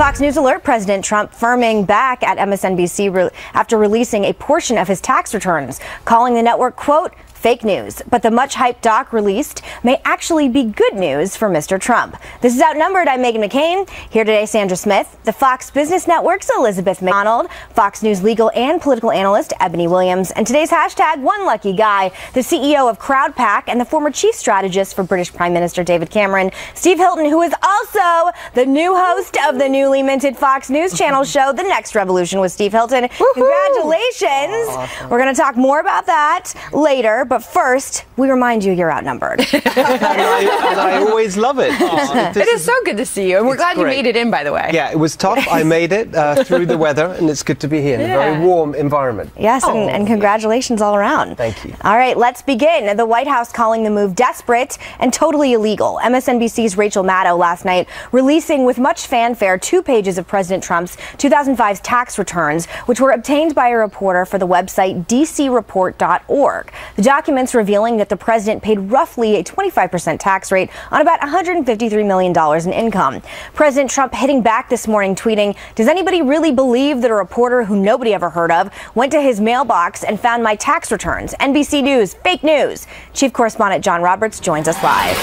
Fox News alert, President Trump firming back at MSNBC after releasing a portion of his tax returns, calling the network, quote, fake news. But the much-hyped doc released may actually be good news for Mr. Trump. This is Outnumbered. I'm Meghan McCain. Here today, Sandra Smith, the Fox Business Network's Elizabeth McDonald, Fox News legal and political analyst Ebony Williams, and today's hashtag One Lucky Guy, the CEO of CrowdPack and the former chief strategist for British Prime Minister David Cameron, Steve Hilton, who is also the new host of the newly minted Fox News Channel show, The Next Revolution with Steve Hilton. Woo-hoo! Congratulations. Awesome. We're going to talk more about that later. But first, we remind you you're outnumbered. and I always love it. It is so good to see you. And we're glad you made it in, by the way. Yeah, it was tough. I made it through the weather, and it's good to be here in a very warm environment. Yes, and congratulations all around. Thank you. All right, let's begin. The White House calling the move desperate and totally illegal. MSNBC's Rachel Maddow last night releasing with much fanfare 2 pages of President Trump's 2005 tax returns, which were obtained by a reporter for the website dcreport.org. The documents revealing that the president paid roughly a 25% tax rate on about $153 million in income. President Trump hitting back this morning, tweeting, "Does anybody really believe that a reporter who nobody ever heard of went to his mailbox and found my tax returns? NBC News, fake news." Chief correspondent John Roberts joins us live.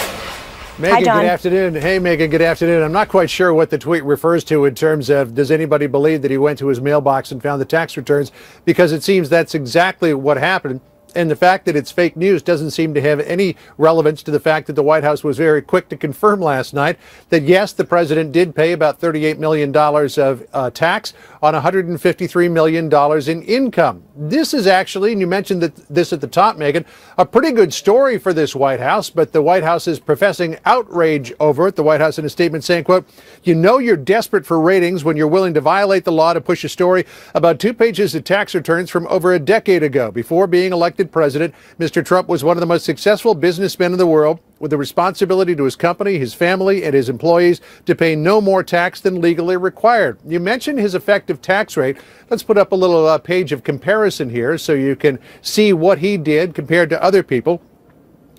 Meghan, Hi, John. good afternoon. Hey, Meghan, good afternoon. I'm not quite sure what the tweet refers to in terms of does anybody believe that he went to his mailbox and found the tax returns, because it seems that's exactly what happened. And the fact that it's fake news doesn't seem to have any relevance to the fact that the White House was very quick to confirm last night that, yes, the president did pay about $38 million of tax on $153 million in income. This is actually, and you mentioned this at the top, Meghan, a pretty good story for this White House, but the White House is professing outrage over it. The White House in a statement saying, quote, "You know you're desperate for ratings when you're willing to violate the law to push a story about 2 pages of tax returns from over a decade ago. Before being elected president, Mr. Trump was one of the most successful businessmen in the world, with the responsibility to his company, his family, and his employees to pay no more tax than legally required." You mentioned his effective tax rate. Let's put up a little page of comparison here so you can see what he did compared to other people.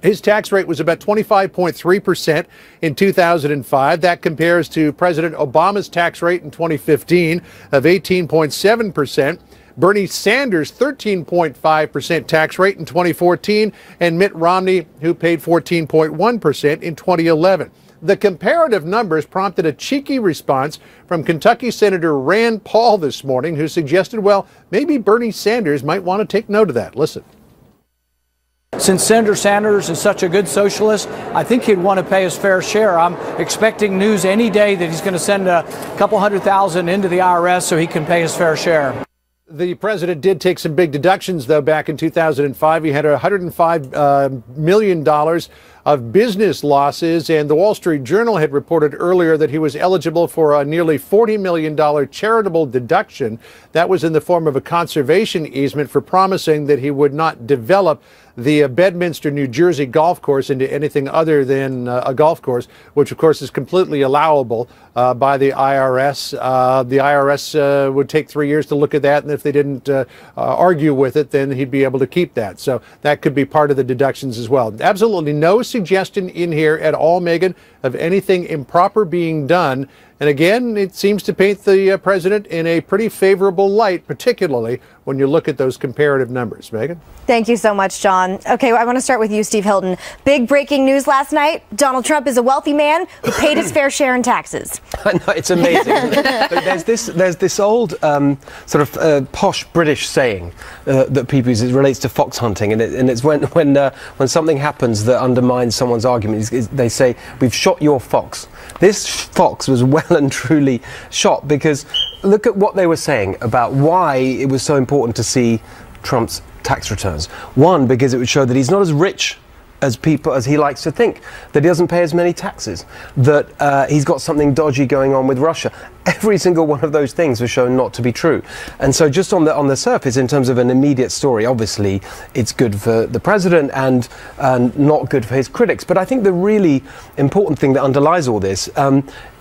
His tax rate was about 25.3% in 2005. That compares to President Obama's tax rate in 2015 of 18.7%. Bernie Sanders' 13.5% tax rate in 2014, and Mitt Romney, who paid 14.1% in 2011. The comparative numbers prompted a cheeky response from Kentucky Senator Rand Paul this morning, who suggested, well, maybe Bernie Sanders might want to take note of that. Listen. Since Senator Sanders is such a good socialist, I think he'd want to pay his fair share. I'm expecting news any day that he's going to send a couple $100,000 into the IRS so he can pay his fair share. The president did take some big deductions, though, back in 2005. He had $105 million of business losses, and the Wall Street Journal had reported earlier that he was eligible for a nearly $40 million charitable deduction. That was in the form of a conservation easement for promising that he would not develop the Bedminster, New Jersey golf course into anything other than a golf course, which, of course, is completely allowable by the IRS. The IRS would take 3 years to look at that, and if they didn't argue with it, then he'd be able to keep that. So that could be part of the deductions as well. Absolutely no suggestion in here at all, Meghan, of anything improper being done. And again, it seems to paint the president in a pretty favorable light, particularly when you look at those comparative numbers. Meghan? Thank you so much, John. Okay, I want to start with you, Steve Hilton. Big breaking news last night. Donald Trump is a wealthy man who paid his fair share in taxes. I know, it's amazing. There's this old sort of posh British saying that people use. It relates to fox hunting, and it's when something happens that undermines someone's argument. They say, "We've shot your fox." This fox was well and truly shot, because look at what they were saying about why it was so important to see Trump's tax returns. One, because it would show that he's not as rich as he likes to think, that he doesn't pay as many taxes, that he's got something dodgy going on with Russia. Every single one of those things was shown not to be true. And so just on the surface, in terms of an immediate story, obviously it's good for the president and not good for his critics. But I think the really important thing that underlies all this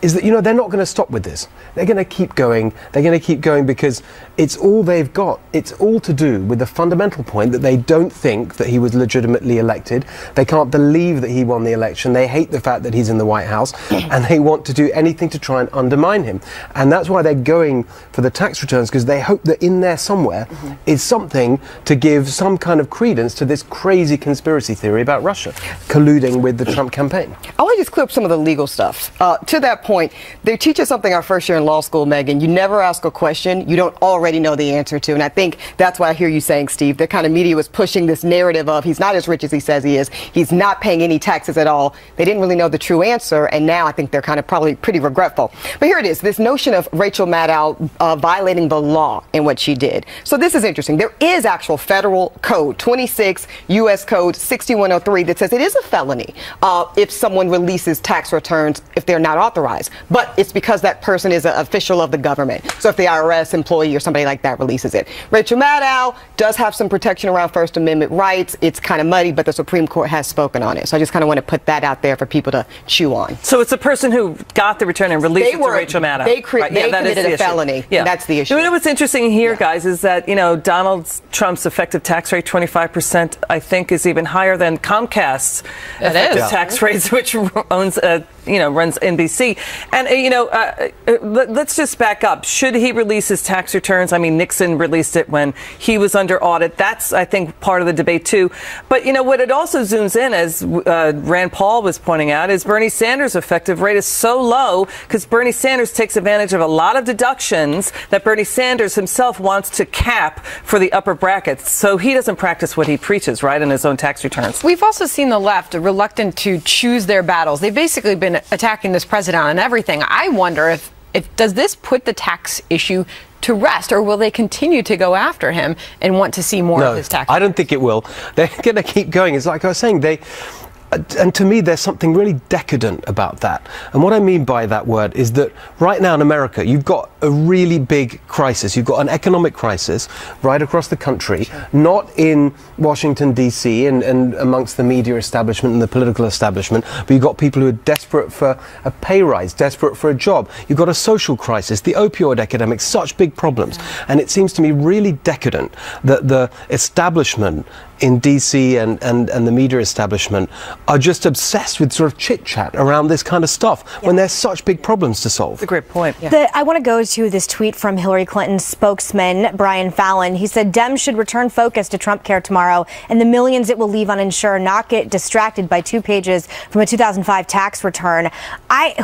is that, they're not going to stop with this. They're going to keep going. They're going to keep going because it's all they've got. It's all to do with the fundamental point that they don't think that he was legitimately elected. They can't believe that he won the election. They hate the fact that he's in the White House, and they want to do anything to try and undermine him. And that's why they're going for the tax returns, because they hope that in there somewhere is something to give some kind of credence to this crazy conspiracy theory about Russia colluding with the Trump campaign. I want to just clear up some of the legal stuff. To that point, they teach us something our first year in law school, Megan. You never ask a question you don't already know the answer to. And I think that's why I hear you saying, Steve, the kind of media was pushing this narrative of he's not as rich as he says he is. He's not paying any taxes at all. They didn't really know the true answer. And now I think they're kind of probably pretty regretful. But here it is, this notion of Rachel Maddow violating the law in what she did. So this is interesting. There is actual federal code, 26 U.S. Code 6103, that says it is a felony if someone releases tax returns if they're not authorized. But it's because that person is an official of the government. So if the IRS employee or somebody like that releases it. Rachel Maddow does have some protection around First Amendment rights. It's kind of muddy, but the Supreme Court has spoken on it. So I just kind of want to put that out there for people to chew on. So it's the person who got the return and released it to Rachel Maddow. They committed a felony. Yeah. That's the issue. You know what's interesting here, guys, is that, Donald Trump's effective tax rate, 25%, I think, is even higher than Comcast's effective tax rates, which owns runs NBC. And, let's just back up. Should he release his tax returns? I mean, Nixon released it when he was under audit. That's, I think, part of the debate, too. But, what it also zooms in, as Rand Paul was pointing out, is Bernie Sanders' effective rate is so low because Bernie Sanders takes advantage of a lot of deductions that Bernie Sanders himself wants to cap for the upper brackets. So he doesn't practice what he preaches, right, in his own tax returns. We've also seen the left reluctant to choose their battles. They've basically been attacking this president on everything. I wonder if does this put the tax issue to rest, or will they continue to go after him and want to see more of his tax? I don't think it will. They're going to keep going. It's like I was saying, and to me, there's something really decadent about that. And what I mean by that word is that right now in America, you've got a really big crisis. You've got an economic crisis right across the country, not in Washington, D.C. and amongst the media establishment and the political establishment, but you've got people who are desperate for a pay rise, desperate for a job. You've got a social crisis, the opioid epidemic, such big problems. And it seems to me really decadent that the establishment in DC and the media establishment are just obsessed with sort of chit-chat around this kind of stuff when there's such big problems to solve. That's a great point. I want to go to this tweet from Hillary Clinton's spokesman, Brian Fallon. He said, Dems should return focus to Trump Care tomorrow and the millions it will leave uninsured, not get distracted by 2 pages from a 2005 tax return.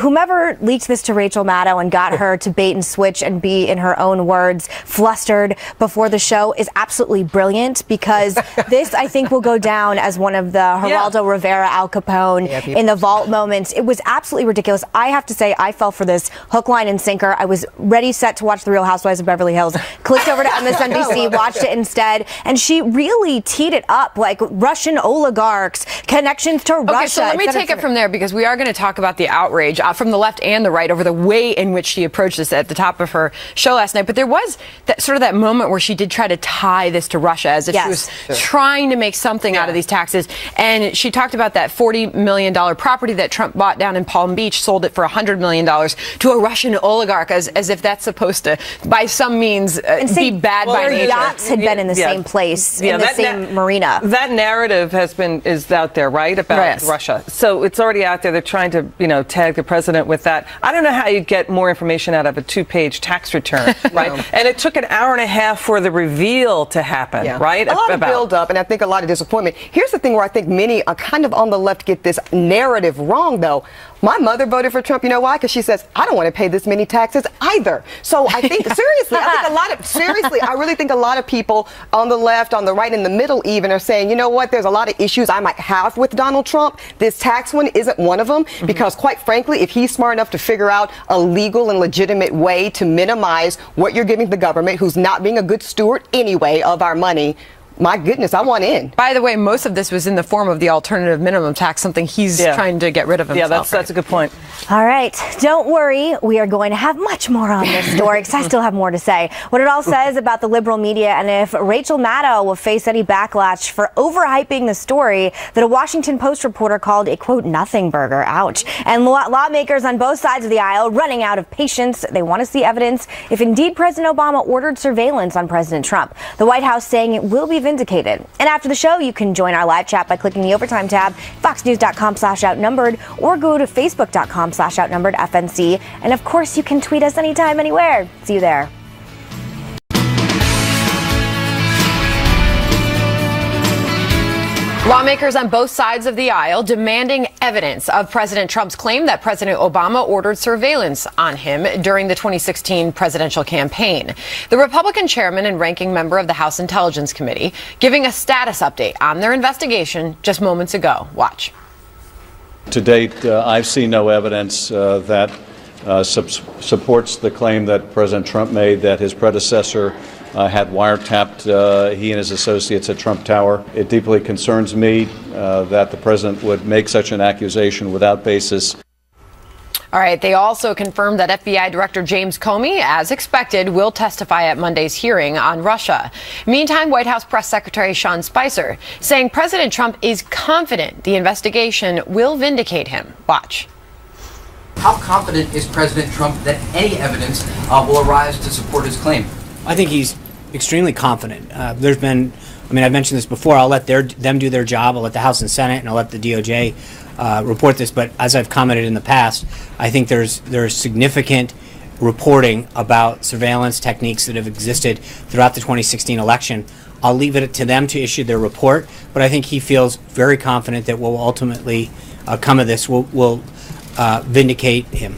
Whomever leaked this to Rachel Maddow and got her to bait and switch and be, in her own words, flustered before the show is absolutely brilliant, because this, I think, will go down as one of the Geraldo Rivera, Al Capone in the vault moments. It was absolutely ridiculous. I have to say, I fell for this hook, line, and sinker. I was ready, set to watch The Real Housewives of Beverly Hills, clicked over to MSNBC, watched it instead, and she really teed it up like Russian oligarchs, connections to Russia. Okay, so let me take it from there, because we are going to talk about the outrage from the left and the right over the way in which she approached this at the top of her show last night. But there was that moment where she did try to tie this to Russia, as if she was trying to make something out of these taxes. And she talked about that $40 million property that Trump bought down in Palm Beach, sold it for $100 million to a Russian oligarch, as if that's supposed to, by some means, be bad by nature. Yachts had been in the same place, in the same marina. That narrative is out there, right, about Russia. So it's already out there. They're trying to, tag the president with that. I don't know how you get more information out of a 2-page tax return, right? And it took an hour and a half for the reveal to happen, right? A lot of build up, and I think a lot of disappointment. Here's the thing where I think many are kind of on the left get this narrative wrong, though. My mother voted for Trump. You know why? Because she says, I don't want to pay this many taxes either. So I think, seriously, I really think a lot of people on the left, on the right, in the middle even are saying, you know what, there's a lot of issues I might have with Donald Trump. This tax one isn't one of them, because quite frankly, if he's smart enough to figure out a legal and legitimate way to minimize what you're giving the government, who's not being a good steward anyway of our money, my goodness, I want in. By the way, most of this was in the form of the alternative minimum tax, something he's trying to get rid of himself. Yeah, that's a good point. All right. Don't worry. We are going to have much more on this story, because I still have more to say. What it all says about the liberal media, and if Rachel Maddow will face any backlash for overhyping the story that a Washington Post reporter called a, quote, nothing burger. Ouch. And lawmakers on both sides of the aisle running out of patience. They want to see evidence if indeed President Obama ordered surveillance on President Trump. The White House saying it will be vindicated. And after the show, you can join our live chat by clicking the Overtime tab, foxnews.com/outnumbered, or go to facebook.com/ facebook.com/outnumberedfnc. And of course, you can tweet us anytime, anywhere. See you there. Lawmakers on both sides of the aisle demanding evidence of President Trump's claim that President Obama ordered surveillance on him during the 2016 presidential campaign. The Republican chairman and ranking member of the House Intelligence Committee giving a status update on their investigation just moments ago. Watch. To date, I've seen no evidence that supports the claim that President Trump made that his predecessor had wiretapped he and his associates at Trump Tower. It deeply concerns me that the president would make such an accusation without basis. All right. They also confirmed that FBI Director James Comey, as expected, will testify at Monday's hearing on Russia. Meantime, White House Press Secretary Sean Spicer saying President Trump is confident the investigation will vindicate him. Watch. How confident is President Trump that any evidence will arise to support his claim? I think he's extremely confident. I've mentioned this before. I'll let them do their job. I'll let the House and Senate, and I'll let the DOJ report this. But as I've commented in the past, I think there's significant reporting about surveillance techniques that have existed throughout the 2016 election. I'll leave it to them to issue their report. But I think he feels very confident that what will ultimately come of this will vindicate him.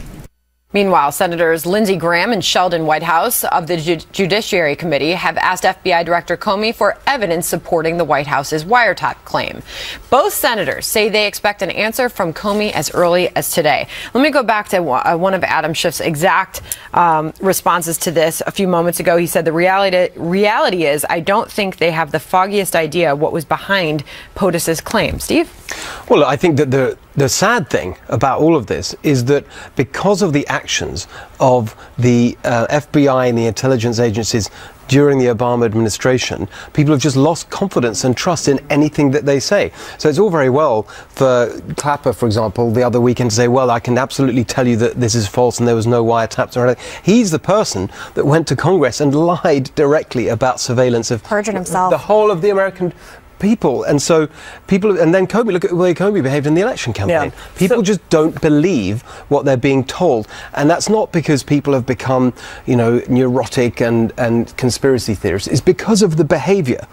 Meanwhile, Senators Lindsey Graham and Sheldon Whitehouse of the Judiciary Committee have asked FBI Director Comey for evidence supporting the White House's wiretap claim. Both senators say they expect an answer from Comey as early as today. Let me go back to one of Adam Schiff's exact responses to this a few moments ago. He said the reality is I don't think they have the foggiest idea what was behind POTUS's claim. Steve? Well, I think that the sad thing about all of this is that because of the actions of the FBI and the intelligence agencies during the Obama administration, people have just lost confidence and trust in anything that they say. So it's all very well for Clapper, for example, the other weekend to say, well, I can absolutely tell you that this is false and there was no wiretaps or anything. He's the person that went to Congress and lied directly about surveillance of perjured himself. The whole of the American people. And so people, and then Comey, look at the way Comey behaved in the election campaign. Yeah. People just don't believe what they're being told. And that's not because people have become, neurotic and conspiracy theorists. It's because of the behavior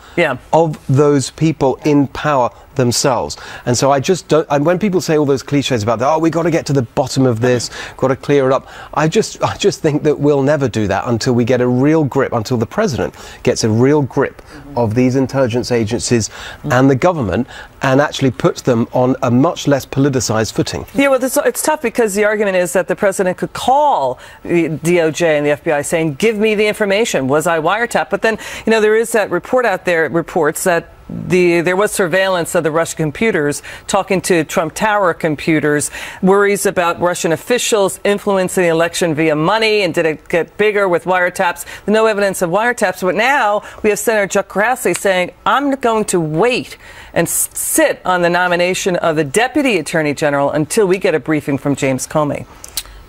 of those people in power themselves. And so I just don't, and when people say all those cliches about we got to get to the bottom of this, got to clear it up, I just think that we'll never do that until we get a real grip, until the president gets a real grip of these intelligence agencies and the government and actually puts them on a much less politicized footing. Yeah, well, it's tough because the argument is that the president could call the DOJ and the FBI saying, give me the information. Was I wiretapped? But then, there is that report out there, reports that there was surveillance of the Russian computers, talking to Trump Tower computers, worries about Russian officials influencing the election via money, and did it get bigger with wiretaps? No evidence of wiretaps, but now we have Senator Chuck Grassley saying, I'm going to wait and sit on the nomination of the Deputy Attorney General until we get a briefing from James Comey.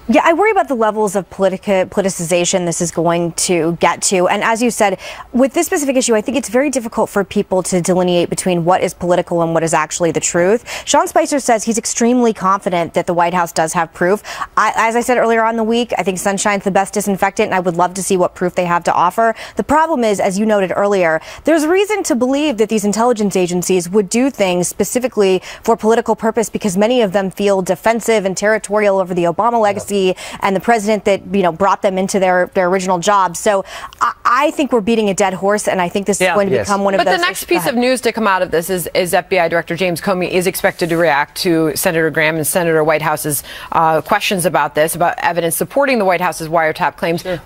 Yeah, I worry about the levels of politicization this is going to get to. And as you said, with this specific issue, I think it's very difficult for people to delineate between what is political and what is actually the truth. Sean Spicer says he's extremely confident that the White House does have proof. As I said earlier on the week, I think sunshine's the best disinfectant, and I would love to see what proof they have to offer. The problem is, as you noted earlier, there's reason to believe that these intelligence agencies would do things specifically for political purpose because many of them feel defensive and territorial over the Obama legacy and the president that brought them into their original job. So I think we're beating a dead horse, and I think this is going to become one of those. But the next piece of news to come out of this is FBI Director James Comey is expected to react to Senator Graham and Senator Whitehouse's questions about this, about evidence supporting the White House's wiretap claims. Sure.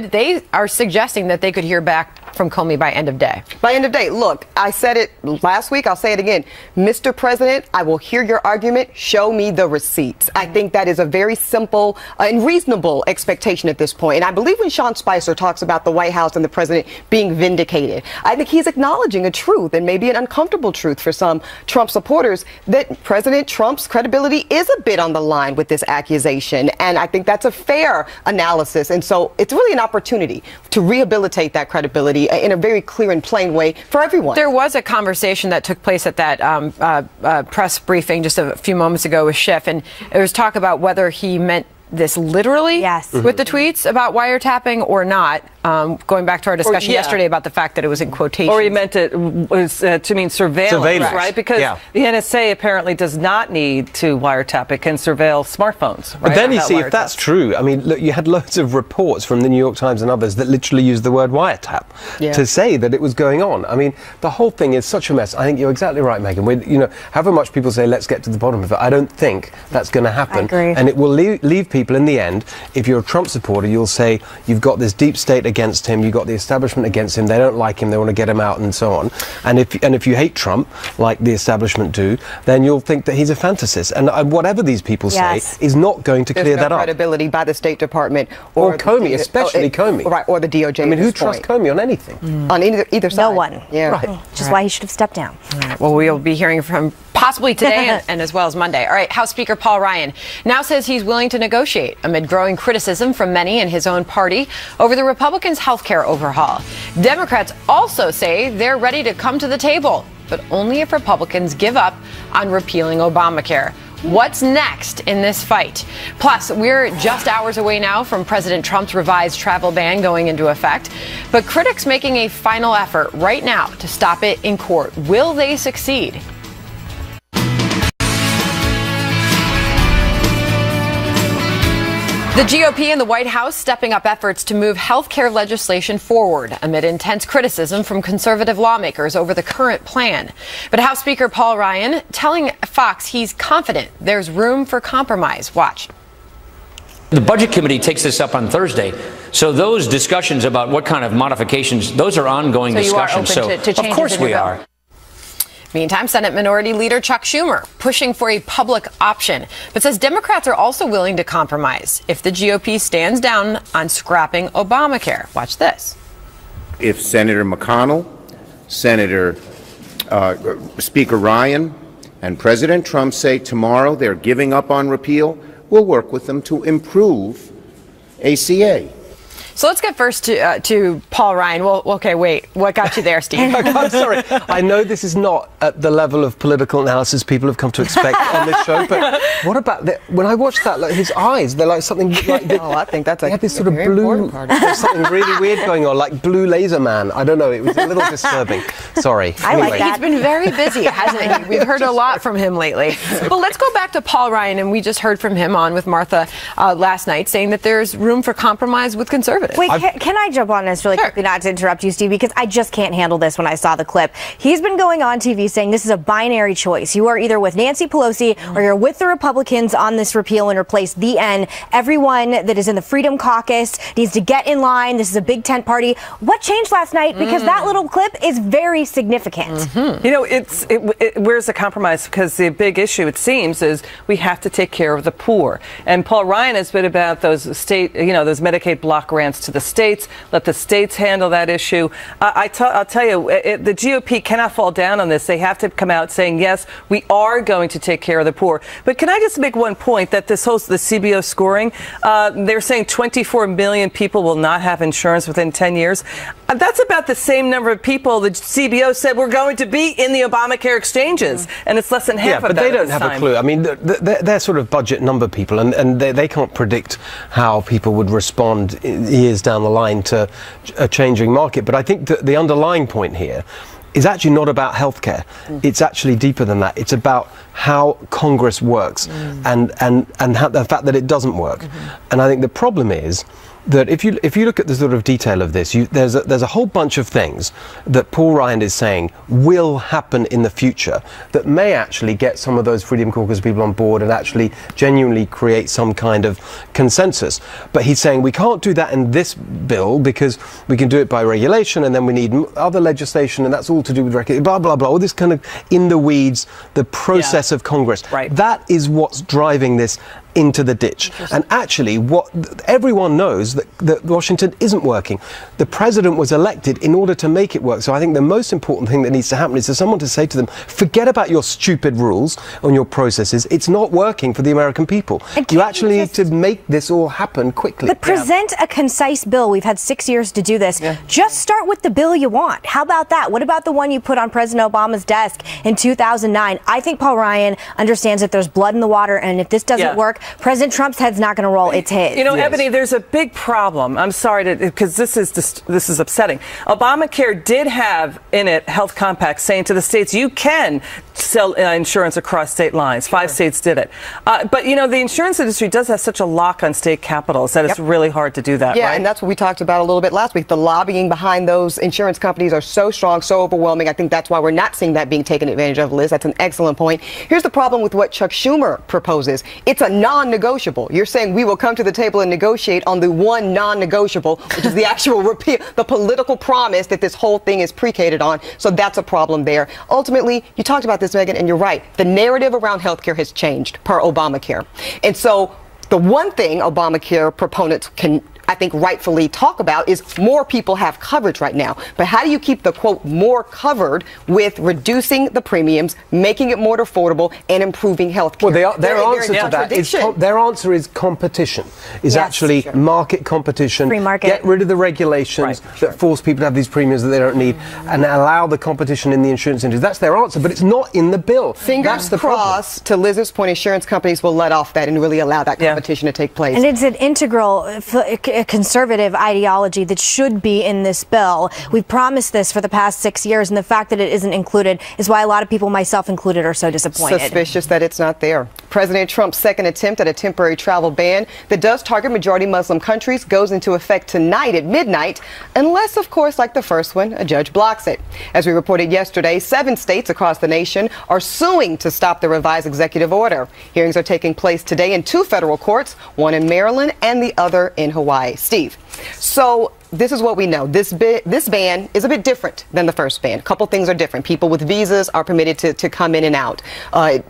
They are suggesting that they could hear back from Comey by end of day. By end of day. Look, I said it last week. I'll say it again. Mr. President, I will hear your argument. Show me the receipts. I think that is a very simple and reasonable expectation at this point. And I believe when Sean Spicer talks about the White House and the president being vindicated, I think he's acknowledging a truth, and maybe an uncomfortable truth for some Trump supporters, that President Trump's credibility is a bit on the line with this accusation. And I think that's a fair analysis. And so it's really an opportunity to rehabilitate that credibility be in a very clear and plain way for everyone. There was a conversation that took place at that press briefing just a few moments ago with Schiff, and there was talk about whether he meant this literally with the tweets about wiretapping or not, going back to our discussion yesterday about the fact that it was in quotation. Or he meant it was to mean surveillance, right? Because the NSA apparently does not need to wiretap. It can surveil smartphones, right? But then you see, if that's true, I mean, look, you had loads of reports from the New York Times and others that literally used the word wiretap to say that it was going on. I mean, the whole thing is such a mess. I think you're exactly right, Megan. However much people say, let's get to the bottom of it, I don't think that's going to happen. I agree. And it will leave people in the end. If you're a Trump supporter, you'll say you've got this deep state against him, you've got the establishment against him, they don't like him, they want to get him out and so on. And if you hate Trump, like the establishment do, then you'll think that he's a fantasist. And whatever these people say is not going to clear that up. Credibility by the State Department or Comey, especially Comey. Right, or the DOJ. I mean, who trusts Comey on anything? On either side. No one. Yeah. Right. Which is why he should have stepped down. Well, we'll be hearing from possibly today and as well as Monday. All right, House Speaker Paul Ryan now says he's willing to negotiate amid growing criticism from many in his own party over the Republicans' health care overhaul. Democrats also say they're ready to come to the table, but only if Republicans give up on repealing Obamacare. What's next in this fight? Plus, we're just hours away now from President Trump's revised travel ban going into effect, but critics making a final effort right now to stop it in court. Will they succeed? The GOP and the White House stepping up efforts to move health care legislation forward amid intense criticism from conservative lawmakers over the current plan. But House Speaker Paul Ryan telling Fox he's confident there's room for compromise. Watch. The Budget Committee takes this up on Thursday. So those discussions about what kind of modifications, those are ongoing discussions. So of course we are. Meantime, Senate Minority Leader Chuck Schumer pushing for a public option, but says Democrats are also willing to compromise if the GOP stands down on scrapping Obamacare. Watch this. If Senator McConnell, Speaker Ryan, and President Trump say tomorrow they're giving up on repeal, we'll work with them to improve ACA. So let's get first to Paul Ryan. Well, okay, wait. What got you there, Steve? I'm sorry. I know this is not at the level of political analysis people have come to expect on this show, but what about when I watched that, like, his eyes, they're like something like this. Oh, I think that's they had this sort of blue, there's something really weird going on, like Blue Laser Man. I don't know. It was a little disturbing. Sorry. Like that. He's been very busy, hasn't he? We've heard a lot from him lately. But let's go back to Paul Ryan, and we just heard from him on with Martha last night, saying that there's room for compromise with conservatives. Wait, can I jump on this really quickly, not to interrupt you, Steve, because I just can't handle this when I saw the clip. He's been going on TV saying this is a binary choice. You are either with Nancy Pelosi or you're with the Republicans on this repeal and replace the end. Everyone that is in the Freedom Caucus needs to get in line. This is a big tent party. What changed last night? Because that little clip is very significant. You know, where's the compromise? Because the big issue, it seems, is we have to take care of the poor. And Paul Ryan has been about those those Medicaid block grants to the states. Let the states handle that issue. I'll tell you, the GOP cannot fall down on this. They have to come out saying, yes, we are going to take care of the poor. But can I just make one point that the CBO scoring, they're saying 24 million people will not have insurance within 10 years. That's about the same number of people the CBO said were going to be in the Obamacare exchanges. And it's less than half of that. Yeah, but they don't have a clue. I mean, they're sort of budget number people, and they can't predict how people would respond years down the line to a changing market. But I think that the underlying point here is actually not about healthcare. It's actually deeper than that. It's about how Congress works and how, the fact that it doesn't work. And I think the problem is that if you look at the sort of detail of this, there's a whole bunch of things that Paul Ryan is saying will happen in the future that may actually get some of those Freedom Caucus people on board and actually genuinely create some kind of consensus. But he's saying we can't do that in this bill because we can do it by regulation, and then we need other legislation, and that's all to do with blah blah blah. All this kind of in the weeds, the process of Congress. Right. That is what's driving this into the ditch. And actually, what everyone knows that Washington isn't working. The president was elected in order to make it work. So I think the most important thing that needs to happen is for someone to say to them, forget about your stupid rules on your processes. It's not working for the American people. You actually need to make this all happen quickly. But present a concise bill. We've had 6 years to do this. Just start with the bill you want. How about that? What about the one you put on President Obama's desk in 2009? I think Paul Ryan understands that there's blood in the water, and if this doesn't work, President Trump's head's not going to roll. It's his. You know, Ebony, there's a big problem. I'm sorry because this is upsetting. Obamacare did have in it health compacts saying to the states you can sell insurance across state lines. 5 states did it. But, you know, the insurance industry does have such a lock on state capitals that it's really hard to do that, Yeah, right? and that's what we talked about a little bit last week. The lobbying behind those insurance companies are so strong, so overwhelming. I think that's why we're not seeing that being taken advantage of, Liz. That's an excellent point. Here's the problem with what Chuck Schumer proposes. It's a non-negotiable. You're saying we will come to the table and negotiate on the one non-negotiable, which is the actual repeal, the political promise that this whole thing is predicated on. So that's a problem there. Ultimately, you talked about this, Megan, and you're right. The narrative around healthcare has changed per Obamacare. And so the one thing Obamacare proponents can, I think, rightfully talk about is more people have coverage right now. But how do you keep the, quote, more covered with reducing the premiums, making it more affordable, and improving health care? Well, their answer to that is their answer is competition, actually market competition. Free market. Get rid of the regulations that force people to have these premiums that they don't need and allow the competition in the insurance industry. That's their answer, but it's not in the bill. Fingers crossed, to Liz's point, insurance companies will let off that and really allow that competition to take place. And it's an integral conservative ideology that should be in this bill. We've promised this for the past 6 years, and the fact that it isn't included is why a lot of people, myself included, are so disappointed. Suspicious that it's not there. President Trump's second attempt at a temporary travel ban that does target majority Muslim countries goes into effect tonight at midnight, unless, of course, like the first one, a judge blocks it. As we reported yesterday, 7 states across the nation are suing to stop the revised executive order. Hearings are taking place today in 2 federal courts, one in Maryland and the other in Hawaii. Steve, so this is what we know. This ban is a bit different than the first ban. A couple things are different. People with visas are permitted to come in and out,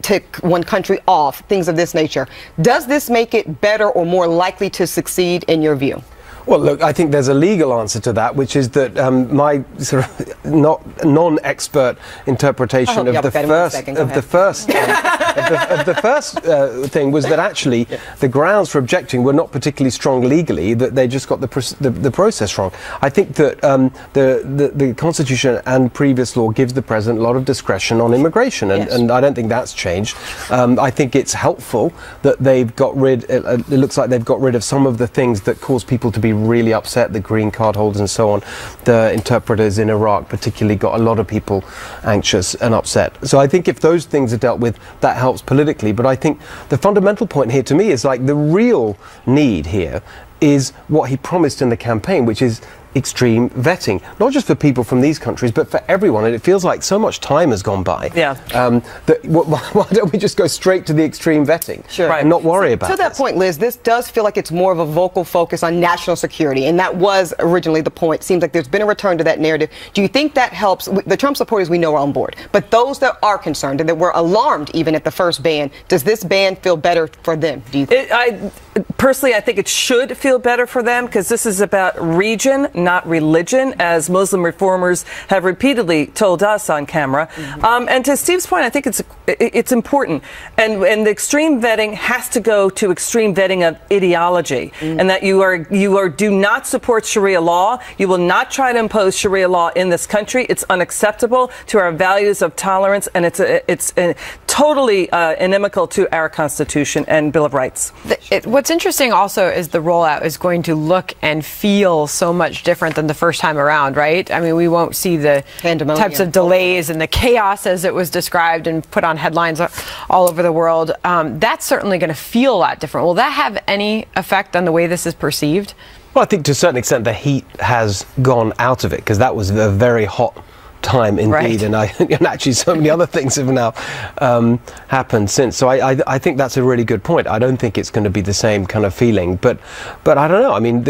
take one country off, things of this nature. Does this make it better or more likely to succeed in your view? Well, look, I think there's a legal answer to that, which is that my sort of non-expert interpretation of the first thing was that actually the grounds for objecting were not particularly strong legally, that they just got the process wrong. I think that the Constitution and previous law gives the president a lot of discretion on immigration, and I don't think that's changed. I think it's helpful that they've got rid. It looks like they've got rid of some of the things that cause people to be really upset, the green card holders and so on. The interpreters in Iraq particularly got a lot of people anxious and upset. So I think if those things are dealt with, that helps politically. But I think the fundamental point here to me is like the real need here is what he promised in the campaign, which is extreme vetting, not just for people from these countries, but for everyone. And it feels like so much time has gone by. Why don't we just go straight to the extreme vetting and not worry about it? To that point, Liz, this does feel like it's more of a vocal focus on national security, and that was originally the point. Seems like there's been a return to that narrative. Do you think that helps? The Trump supporters we know are on board, but those that are concerned and that were alarmed even at the first ban, does this ban feel better for them? Do you think? Personally, I think it should feel better for them because this is about region, not religion, as Muslim reformers have repeatedly told us on camera. And to Steve's point, I think it's important. And the extreme vetting has to go to extreme vetting of ideology, and that you do not support Sharia law. You will not try to impose Sharia law in this country. It's unacceptable to our values of tolerance, and it's totally inimical to our Constitution and Bill of Rights. What's interesting also is the rollout is going to look and feel so much different than the first time around, right? I mean, we won't see the types of delays and the chaos as it was described and put on headlines all over the world. That's certainly going to feel a lot different. Will that have any effect on the way this is perceived? Well, I think to a certain extent the heat has gone out of it, because that was a very hot time indeed, and actually so many other things have now happened since. So I think that's a really good point. I don't think it's going to be the same kind of feeling, but I don't know. I mean,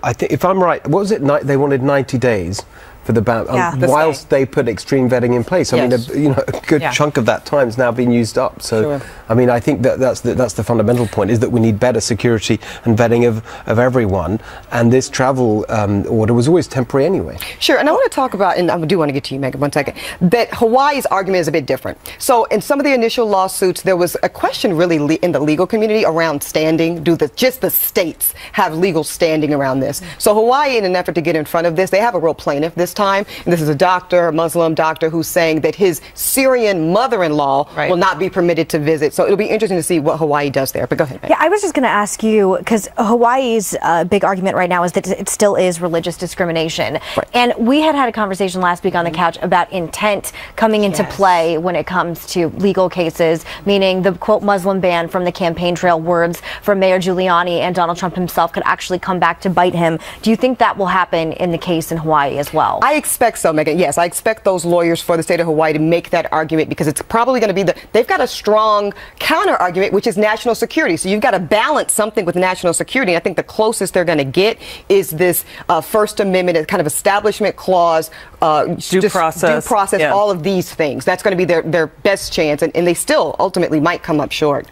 I think if I'm right, what was it? They wanted 90 days for the ban, whilst they put extreme vetting in place. I mean, a good chunk of that time has now been used up. So, I mean, I think that's the fundamental point, is that we need better security and vetting of everyone. And this travel order was always temporary anyway. Sure, and I want to talk about, and I do want to get to you, Megan, 1 second, that Hawaii's argument is a bit different. So in some of the initial lawsuits, there was a question really in the legal community around standing. Do just the states have legal standing around this? So Hawaii, in an effort to get in front of this, they have a real plaintiff this time. And this is a Muslim doctor, who's saying that his Syrian mother-in-law will not be permitted to visit. So it'll be interesting to see what Hawaii does there. But go ahead, Megan. Yeah, I was just going to ask you, because Hawaii's big argument right now is that it still is religious discrimination. And we had a conversation last week on the couch about intent coming into play when it comes to legal cases, meaning the quote Muslim ban from the campaign trail, words from Mayor Giuliani and Donald Trump himself could actually come back to bite him. Do you think that will happen in the case in Hawaii as well? I expect so, Megan. Yes, I expect those lawyers for the state of Hawaii to make that argument, because it's probably going to be they've got a strong counter argument, which is national security. So you've got to balance something with national security. And I think the closest they're going to get is this First Amendment kind of establishment clause, due process, all of these things. That's going to be their best chance, and they still ultimately might come up short.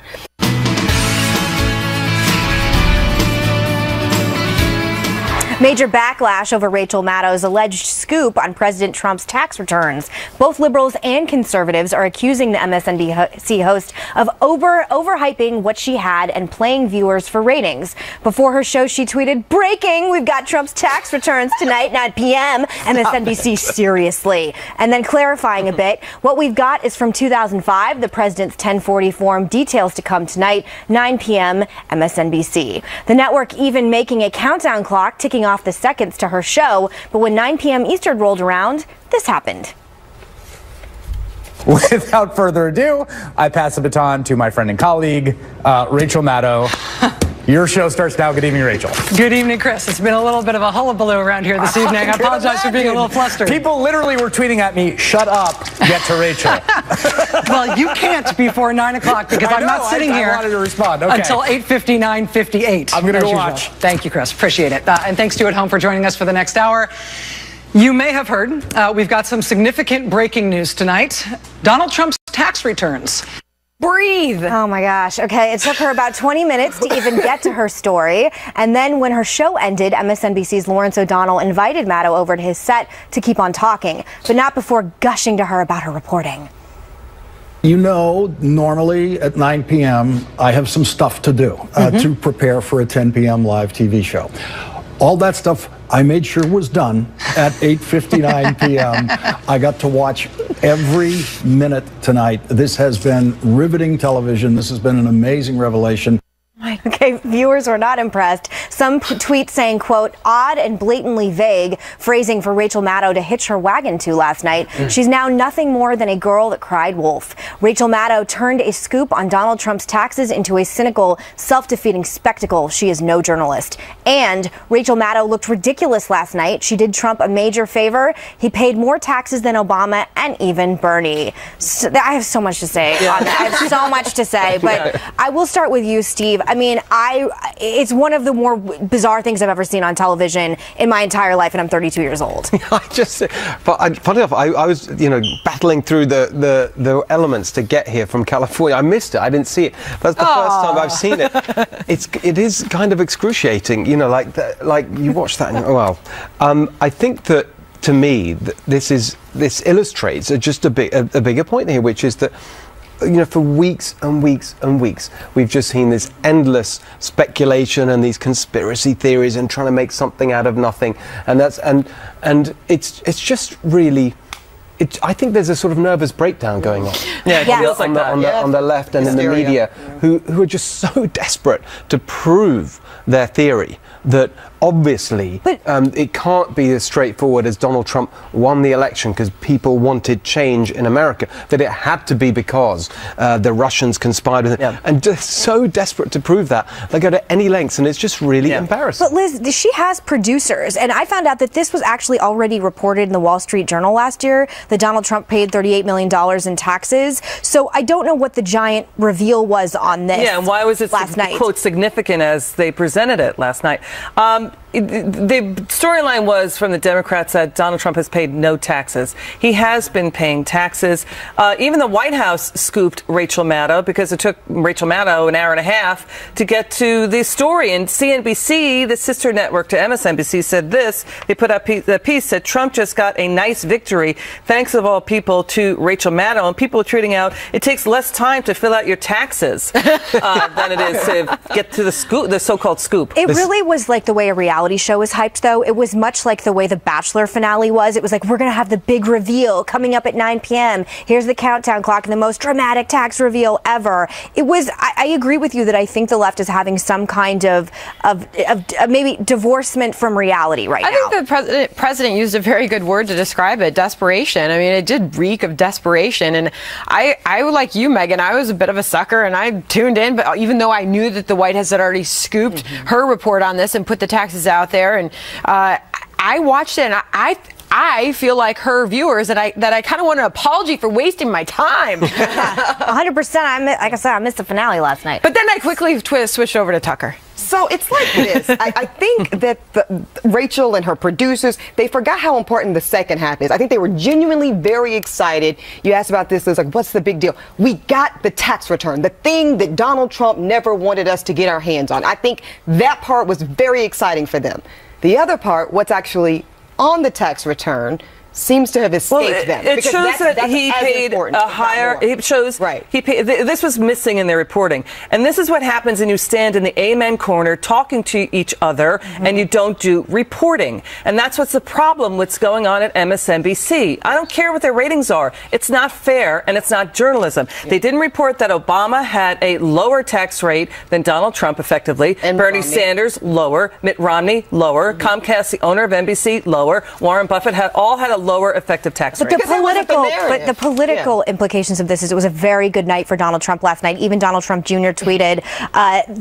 Major backlash over Rachel Maddow's alleged scoop on President Trump's tax returns. Both liberals and conservatives are accusing the MSNBC host of overhyping what she had and playing viewers for ratings. Before her show, she tweeted, "Breaking, we've got Trump's tax returns tonight, 9 p.m. MSNBC, seriously." And then clarifying a bit, what we've got is from 2005, the president's 1040 form, details to come tonight, 9 p.m. MSNBC. The network even making a countdown clock ticking off the seconds to her show, but when 9 p.m. Eastern rolled around, this happened. Without further ado, I pass the baton to my friend and colleague, Rachel Maddow. Your show starts now. Good evening, Rachel. Good evening, Chris. It's been a little bit of a hullabaloo around here this evening. I apologize for being a little flustered. People literally were tweeting at me, "Shut up, get to Rachel." Well, you can't before 9 o'clock, because I'm not sitting here I wanted to respond. Okay. until 8:59:58. I'm going to go watch. Thank you, Chris. Appreciate it. And thanks to you at home for joining us for the next hour. You may have heard, we've got some significant breaking news tonight. Donald Trump's tax returns. Breathe. Oh my gosh. Okay, it took her about 20 minutes to even get to her story. And then when her show ended, MSNBC's Lawrence O'Donnell invited Maddow over to his set to keep on talking, but not before gushing to her about her reporting. You know, normally at 9 p.m., I have some stuff to do to prepare for a 10 p.m. live TV show. All that stuff I made sure was done at 8:59 p.m. I got to watch every minute tonight. This has been riveting television. This has been an amazing revelation. Okay, viewers were not impressed. Some tweets saying, quote, "odd and blatantly vague," phrasing for Rachel Maddow to hitch her wagon to last night. She's now nothing more than a girl that cried wolf. Rachel Maddow turned a scoop on Donald Trump's taxes into a cynical, self-defeating spectacle. She is no journalist. And Rachel Maddow looked ridiculous last night. She did Trump a major favor. He paid more taxes than Obama and even Bernie. So, I have so much to say on that. I have so much to say, but I will start with you, Steve. I mean, it's one of the more bizarre things I've ever seen on television in my entire life, and I'm 32 years old. Funny enough, I was, battling through the elements to get here from California. I missed it. I didn't see it. That's the first time I've seen it. It is kind of excruciating, like you watch that and, well, I think that, to me, this illustrates just a bigger point here, which is that, for weeks and weeks and weeks, we've just seen this endless speculation and these conspiracy theories and trying to make something out of nothing, and it's just really. I think there's a sort of nervous breakdown going on. Yeah, it feels like that. On the left and in the media, who are just so desperate to prove their theory that obviously it can't be as straightforward as Donald Trump won the election because people wanted change in America, that it had to be because the Russians conspired with it. And just so desperate to prove that, they go to any lengths, and it's just really embarrassing. But Liz, she has producers, and I found out that this was actually already reported in the Wall Street Journal last year, that Donald Trump paid $38 million in taxes. So I don't know what the giant reveal was on this. Yeah, and why was it, last night? Quote, significant as they presented it last night? the storyline was from the Democrats that Donald Trump has paid no taxes. He has been paying taxes. Even the White House scooped Rachel Maddow because it took Rachel Maddow an hour and a half to get to the story. And CNBC, the sister network to MSNBC, said this. They put up the piece that Trump just got a nice victory, thanks of all people to Rachel Maddow. And people are tweeting out, it takes less time to fill out your taxes than it is to get to the scoop, the so-called scoop. It really was like the way a reality show is hyped, though. It was much like the way the Bachelor finale was. It was like, we're going to have the big reveal coming up at 9 p.m. Here's the countdown clock and the most dramatic tax reveal ever. It was, I agree with you that I think the left is having some kind of maybe divorcement from reality right now. I think the president used a very good word to describe it, desperation. I mean, it did reek of desperation. And I like you, Megan, I was a bit of a sucker and I tuned in, but even though I knew that the White House had already scooped her report on this and put the taxes out there, and I watched it, and I feel like her viewers that I kind of want an apology for wasting my time. 100%. Like I said, I missed the finale last night. But then I quickly switched over to Tucker. So it's like this. I think that Rachel and her producers, they forgot how important the second half is. I think they were genuinely very excited. You asked about this. It was like, what's the big deal? We got the tax return, the thing that Donald Trump never wanted us to get our hands on. I think that part was very exciting for them. The other part, what's actually on the tax return, seems to have escaped them. It shows that he paid a higher. It shows he paid. This was missing in their reporting, and this is what happens when you stand in the amen corner talking to each other and you don't do reporting. And that's what's the problem. What's going on at MSNBC? I don't care what their ratings are. It's not fair and it's not journalism. They didn't report that Obama had a lower tax rate than Donald Trump, effectively. And Bernie Sanders lower, Mitt Romney lower, Comcast, the owner of NBC, lower. Warren Buffett had a lower effective tax rate. But the political implications of this is it was a very good night for Donald Trump last night. Even Donald Trump Jr. tweeted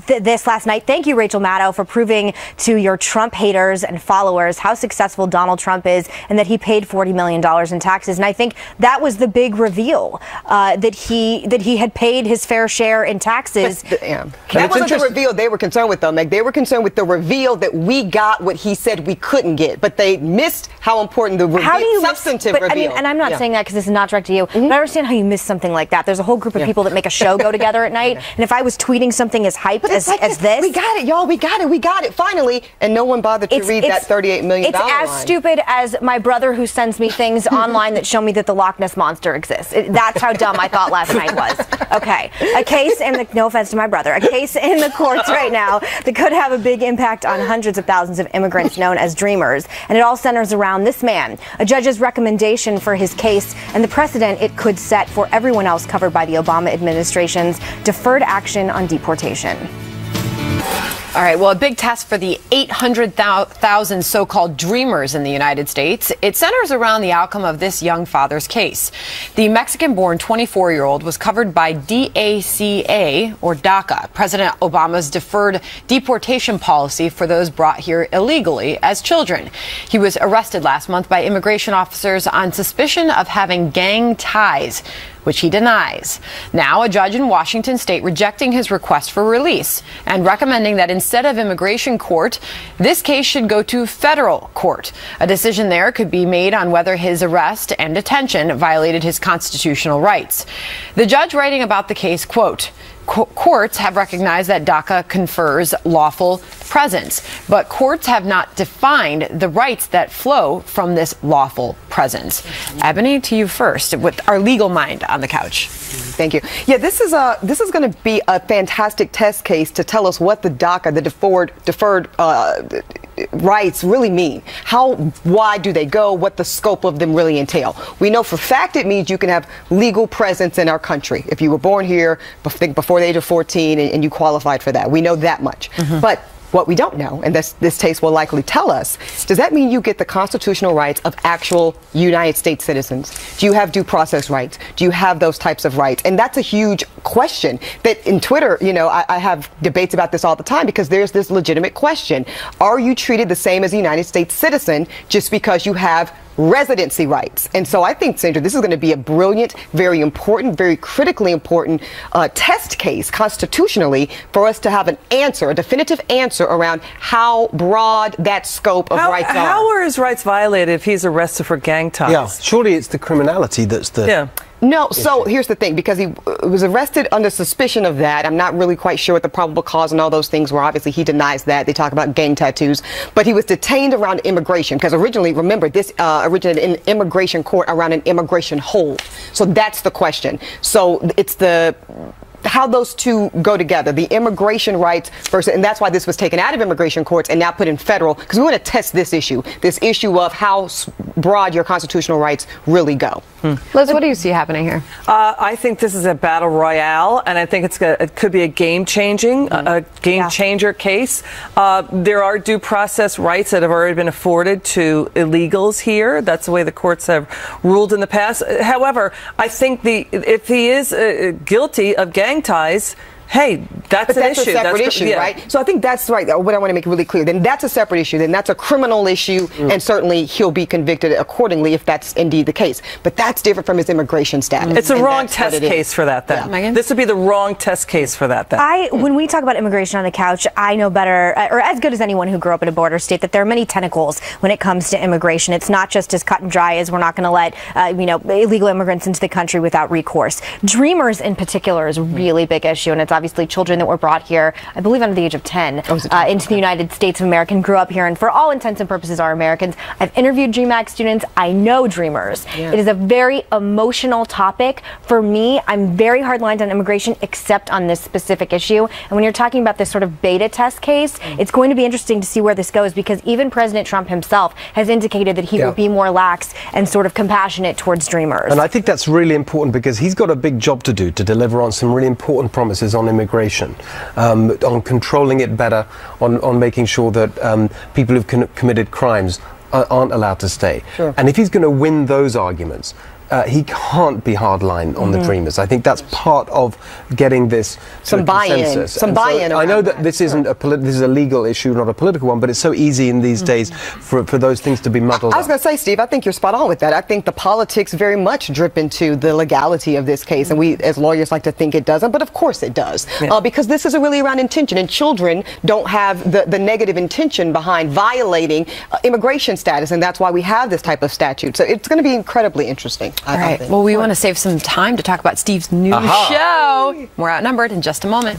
this last night. Thank you, Rachel Maddow, for proving to your Trump haters and followers how successful Donald Trump is and that he paid $40 million in taxes. And I think that was the big reveal, that he had paid his fair share in taxes. That wasn't the reveal they were concerned with, though, Meg. They were concerned with the reveal that we got what he said we couldn't get. But they missed how important the reveal, substantive reveal. I mean, and I'm not saying that because this is not direct to you, but I understand how you miss something like that. There's a whole group of people that make a show go together at night, and if I was tweeting something as hyped as this. We got it, y'all. We got it, finally. And no one bothered to read that $38 million It's as line. stupid as my brother who sends me things online that show me that the Loch Ness Monster exists. That's how dumb I thought last night was. Okay. A case in the, no offense to my brother, a case in the courts right now that could have a big impact on hundreds of thousands of immigrants known as Dreamers. And it all centers around this man, a judge's recommendation for his case and the precedent it could set for everyone else covered by the Obama administration's deferred action on deportation. All right, well, a big test for the 800,000 so-called dreamers in the United States. It centers around the outcome of this young father's case. The Mexican-born 24-year-old was covered by DACA, or DACA, President Obama's deferred deportation policy for those brought here illegally as children. He was arrested last month by immigration officers on suspicion of having gang ties, which he denies. Now, a judge in Washington state rejecting his request for release and recommending that instead of immigration court, this case should go to federal court. A decision there could be made on whether his arrest and detention violated his constitutional rights. The judge writing about the case, quote, courts have recognized that DACA confers lawful presence, but courts have not defined the rights that flow from this lawful presence. Ebony, to you first, with our legal mind on the couch. Thank you. Yeah, this is going to be a fantastic test case to tell us what the DACA, the deferred rights really mean. How wide do they go? What the scope of them really entail? We know for a fact it means you can have legal presence in our country. If you were born here, before the age of 14 and you qualified for that. We know that much. But what we don't know, and this case will likely tell us, does that mean you get the constitutional rights of actual United States citizens? Do you have due process rights? Do you have those types of rights? And that's a huge question that in Twitter, you know, I have debates about this all the time because there's this legitimate question. Are you treated the same as a United States citizen just because you have residency rights. And so I think, Sandra, this is going to be a brilliant, very important, very critically important test case constitutionally for us to have an answer, a definitive answer around how broad that scope of rights are. How are his rights violated if he's arrested for gang ties? Yeah, surely it's the criminality that's the... Yeah. No, so here's the thing, because he was arrested under suspicion of that. I'm not really quite sure what the probable cause and all those things were. Obviously, he denies that. They talk about gang tattoos. But he was detained around immigration, because originally, remember, this originated in immigration court around an immigration hold. So that's the question. So it's how those two go together, the immigration rights versus, and that's why this was taken out of immigration courts and now put in federal, because we want to test this issue of how broad your constitutional rights really go. Liz, what do you see happening here? I think this is a battle royale, and I think it could be a game-changer case. There are due process rights that have already been afforded to illegals here. That's the way the courts have ruled in the past. However, I think if he is guilty of gang ties, hey, that's an issue. A separate issue, right? So I think that's right. What I want to make really clear, then that's a separate issue. Then that's a criminal issue, and certainly he'll be convicted accordingly if that's indeed the case. But that's different from his immigration status. It's a wrong test case for that, then. Megan? This would be the wrong test case for that, then. When we talk about immigration on the couch, I know better, or as good as anyone who grew up in a border state, that there are many tentacles when it comes to immigration. It's not just as cut and dry as we're not going to let illegal immigrants into the country without recourse. Dreamers in particular is a really big issue, and it's obviously children that were brought here, I believe under the age of 10, into the United States of America and grew up here and for all intents and purposes are Americans. I've interviewed DREAM Act students. I know dreamers. Yeah. It is a very emotional topic. For me, I'm very hard lined on immigration except on this specific issue. And when you're talking about this sort of beta test case, it's going to be interesting to see where this goes because even President Trump himself has indicated that he will be more lax and sort of compassionate towards dreamers. And I think that's really important because he's got a big job to do to deliver on some really important promises on immigration. On controlling it better, on making sure that people who've committed crimes aren't allowed to stay. Sure. And if he's going to win those arguments, he can't be hardline on the Dreamers. I think that's part of getting this some buy-in. Some buy-in. I know that this isn't this is a legal issue, not a political one, but it's so easy in these days for those things to be muddled. I was going to say, Steve, I think you're spot on with that. I think the politics very much drip into the legality of this case, and we as lawyers like to think it doesn't, but of course it does, because this is really around intention, and children don't have the negative intention behind violating immigration status, and that's why we have this type of statute. So it's going to be incredibly interesting. All right. Well, we want to save some time to talk about Steve's new show. We're outnumbered in just a moment.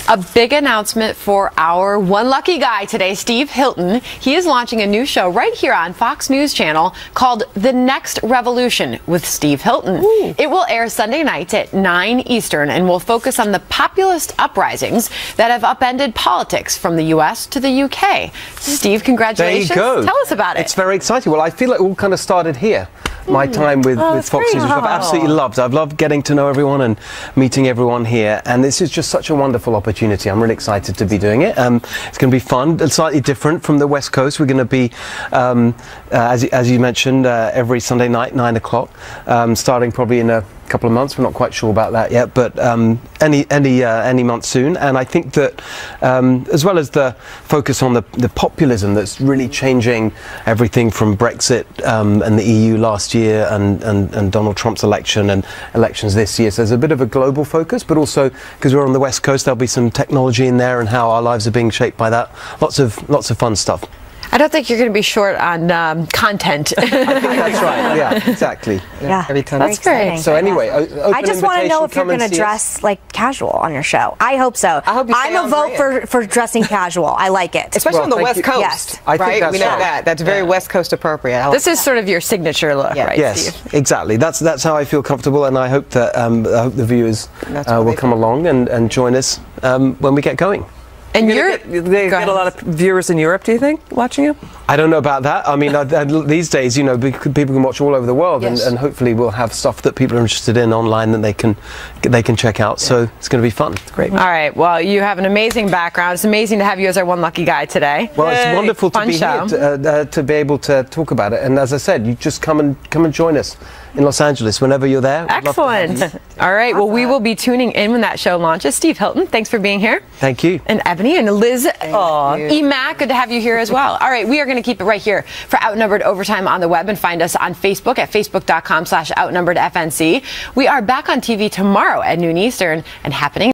A big announcement for our one lucky guy today, Steve Hilton. He is launching a new show right here on Fox News Channel called The Next Revolution with Steve Hilton. Ooh. It will air Sunday nights at 9 Eastern and will focus on the populist uprisings that have upended politics from the U.S. to the U.K. Steve, congratulations. There you go. Tell us about it. It's very exciting. Well, I feel like it all kind of started here. My time with Fox News, which I've absolutely loved. I've loved getting to know everyone and meeting everyone here. And this is just such a wonderful opportunity. I'm really excited to be doing it. It's going to be fun and slightly different from the West Coast. We're going to be, as you mentioned, every Sunday night, 9 o'clock, starting probably in a couple of months. We're not quite sure about that yet, but any month soon. And I think that as well as the focus on the populism that's really changing everything from Brexit and the EU last year and Donald Trump's election and elections this year. So there's a bit of a global focus, but also because we're on the West Coast, there'll be some technology in there and how our lives are being shaped by that. Lots of fun stuff. I don't think you're going to be short on content. I think that's right. Yeah, exactly. Yeah, that's great. So anyway, I just want to know if you're going to dress like casual on your show. I hope so. I hope you I'm a vote for dressing casual. I like it, especially on the West Coast. Yes, I think that's we know that. That's very West Coast appropriate. This is sort of your signature look, right, yes, Steve? Exactly. That's how I feel comfortable, and I hope that I hope the viewers will come along and join us when we get going. And they get a lot of viewers in Europe, do you think, watching you? I don't know about that. I mean, these days, people can watch all over the world, and hopefully we'll have stuff that people are interested in online that they can check out. So it's going to be fun. It's great. All right. Well, you have an amazing background. It's amazing to have you as our one lucky guy today. Well, it's wonderful to be here to be able to talk about it. And as I said, you just come and join us. in Los Angeles whenever you're there. Excellent. All right. Well, we will be tuning in when that show launches. Steve Hilton, thanks for being here. Thank you. And Ebony and Liz. E-Mac, good to have you here as well. All right. We are going to keep it right here for Outnumbered Overtime on the web, and find us on Facebook at facebook.com/outnumberedfnc. We are back on TV tomorrow at noon Eastern and happening